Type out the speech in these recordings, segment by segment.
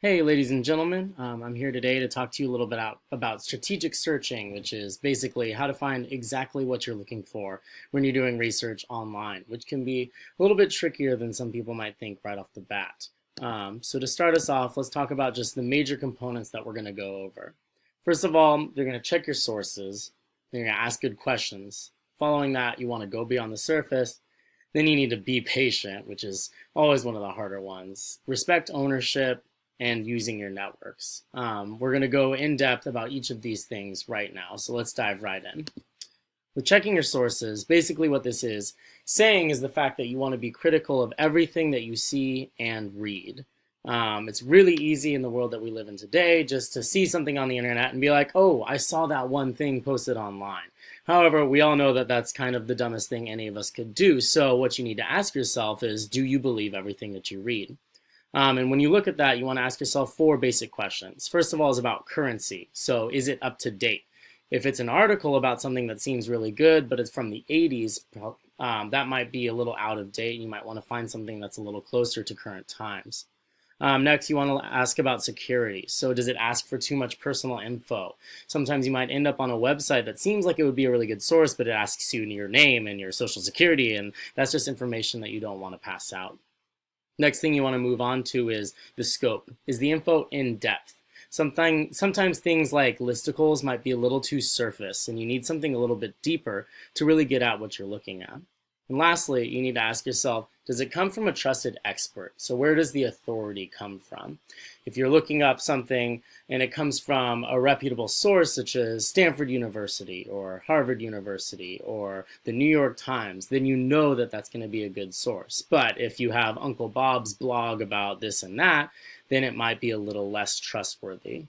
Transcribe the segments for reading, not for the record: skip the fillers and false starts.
Hey, ladies and gentlemen, I'm here today to talk to you a little bit about strategic searching, which is basically how to find exactly what you're looking for when you're doing research online, which can be a little bit trickier than some people might think right off the bat. So to start us off, let's talk about just the major components that we're going to go over. First of all, you're going to check your sources. Then you're going to ask good questions. Following that, you want to go beyond the surface. Then you need to be patient, which is always one of the harder ones. Respect ownership and using your networks. We're going to go in depth about each of these things right now, so let's dive right in. With checking your sources, basically what this is saying is the fact that you want to be critical of everything that you see and read. It's really easy in the world that we live in today just to see something on the internet and be like, oh, I saw that one thing posted online. However, we all know that that's kind of the dumbest thing any of us could do. So what you need to ask yourself is, do you believe everything that you read? And when you look at that, you want to ask yourself four basic questions. First of all is about currency. So is it up to date? If it's an article about something that seems really good, but it's from the 80s, that might be a little out of date. You might want to find something that's a little closer to current times. Next, you want to ask about security. So does it ask for too much personal info? Sometimes you might end up on a website that seems like it would be a really good source, but it asks you your name and your social security, and that's just information that you don't want to pass out. Next thing you want to move on to is the scope. Is the info in depth? Sometimes things like listicles might be a little too surface, and you need something a little bit deeper to really get at what you're looking at. And lastly, you need to ask yourself, does it come from a trusted expert? So where does the authority come from? If you're looking up something and it comes from a reputable source such as Stanford University or Harvard University or the New York Times, then you know that that's going to be a good source. But if you have Uncle Bob's blog about this and that, then it might be a little less trustworthy.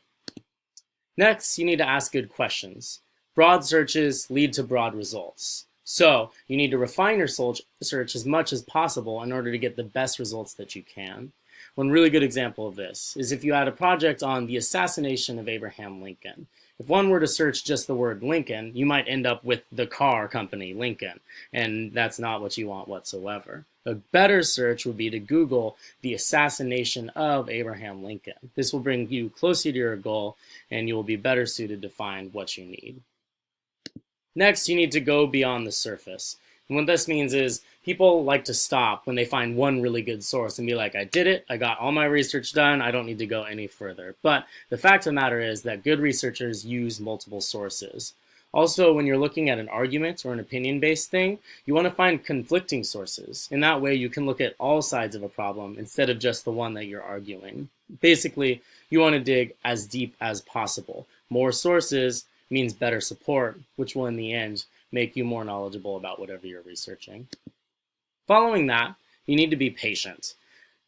Next, you need to ask good questions. Broad searches lead to broad results. So you need to refine your search as much as possible in order to get the best results that you can. One really good example of this is if you had a project on the assassination of Abraham Lincoln. If one were to search just the word Lincoln, you might end up with the car company Lincoln, and that's not what you want whatsoever. A better search would be to Google the assassination of Abraham Lincoln. This will bring you closer to your goal, and you will be better suited to find what you need. Next, you need to go beyond the surface. And what this means is people like to stop when they find one really good source and be like, I did it, I got all my research done, I don't need to go any further. But the fact of the matter is that good researchers use multiple sources. Also, when you're looking at an argument or an opinion-based thing, you want to find conflicting sources. In that way, you can look at all sides of a problem instead of just the one that you're arguing. Basically, you want to dig as deep as possible. More sources means better support, which will in the end make you more knowledgeable about whatever you're researching. Following that, you need to be patient.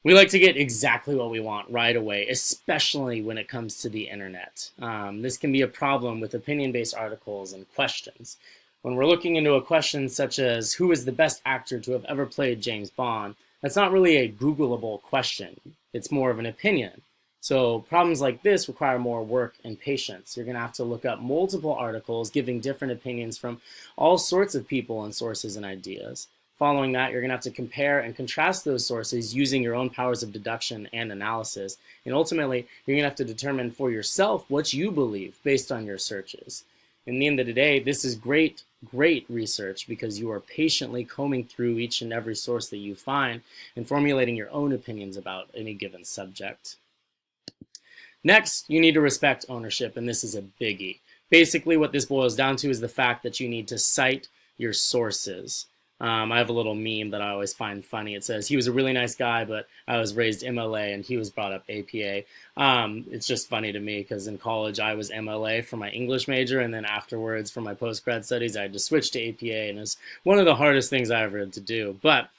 We like to get exactly what we want right away, especially when it comes to the internet. This can be a problem with opinion-based articles and questions. When we're looking into a question such as, who is the best actor to have ever played James Bond, that's not really a Googleable question. It's more of an opinion. So problems like this require more work and patience. You're going to have to look up multiple articles giving different opinions from all sorts of people and sources and ideas. Following that, you're going to have to compare and contrast those sources using your own powers of deduction and analysis. And ultimately, you're going to have to determine for yourself what you believe based on your searches. In the end of the day, this is great research because you are patiently combing through each and every source that you find and formulating your own opinions about any given subject. Next, you need to respect ownership, and this is a biggie. Basically, what this boils down to is the fact that you need to cite your sources. I have a little meme that I always find funny. It says, he was a really nice guy, but I was raised MLA, and he was brought up APA. It's just funny to me because in college, I was MLA for my English major, and then afterwards, for my post-grad studies, I had to switch to APA, and it was one of the hardest things I ever had to do. But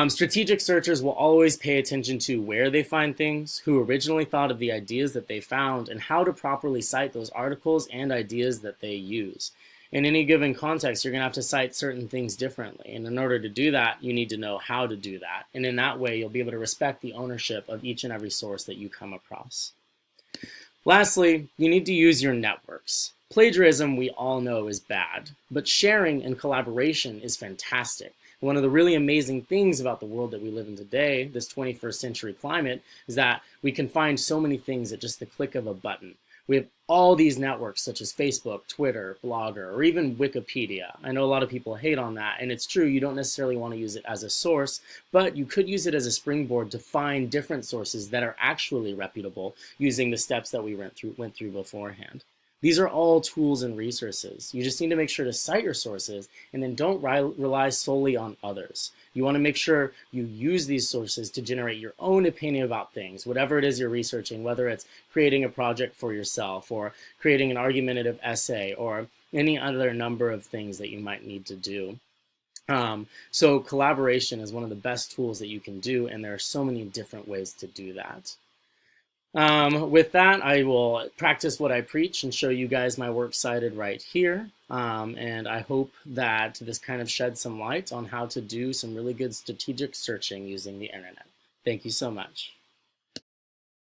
strategic searchers will always pay attention to where they find things, who originally thought of the ideas that they found, and how to properly cite those articles and ideas that they use. In any given context, you're going to have to cite certain things differently. And in order to do that, you need to know how to do that. And in that way, you'll be able to respect the ownership of each and every source that you come across. Lastly, you need to use your networks. Plagiarism, we all know, is bad, but sharing and collaboration is fantastic. One of the really amazing things about the world that we live in today, this 21st century climate, is that we can find so many things at just the click of a button. We have all these networks such as Facebook, Twitter, Blogger, or even Wikipedia. I know a lot of people hate on that, and it's true, you don't necessarily want to use it as a source, but you could use it as a springboard to find different sources that are actually reputable using the steps that we went through beforehand. These are all tools and resources. You just need to make sure to cite your sources and then don't rely solely on others. You want to make sure you use these sources to generate your own opinion about things, whatever it is you're researching, whether it's creating a project for yourself or creating an argumentative essay or any other number of things that you might need to do. So collaboration is one of the best tools that you can do, and there are so many different ways to do that. With that, I will practice what I preach and show you guys my works cited right here. And I hope that this kind of sheds some light on how to do some really good strategic searching using the internet. Thank you so much.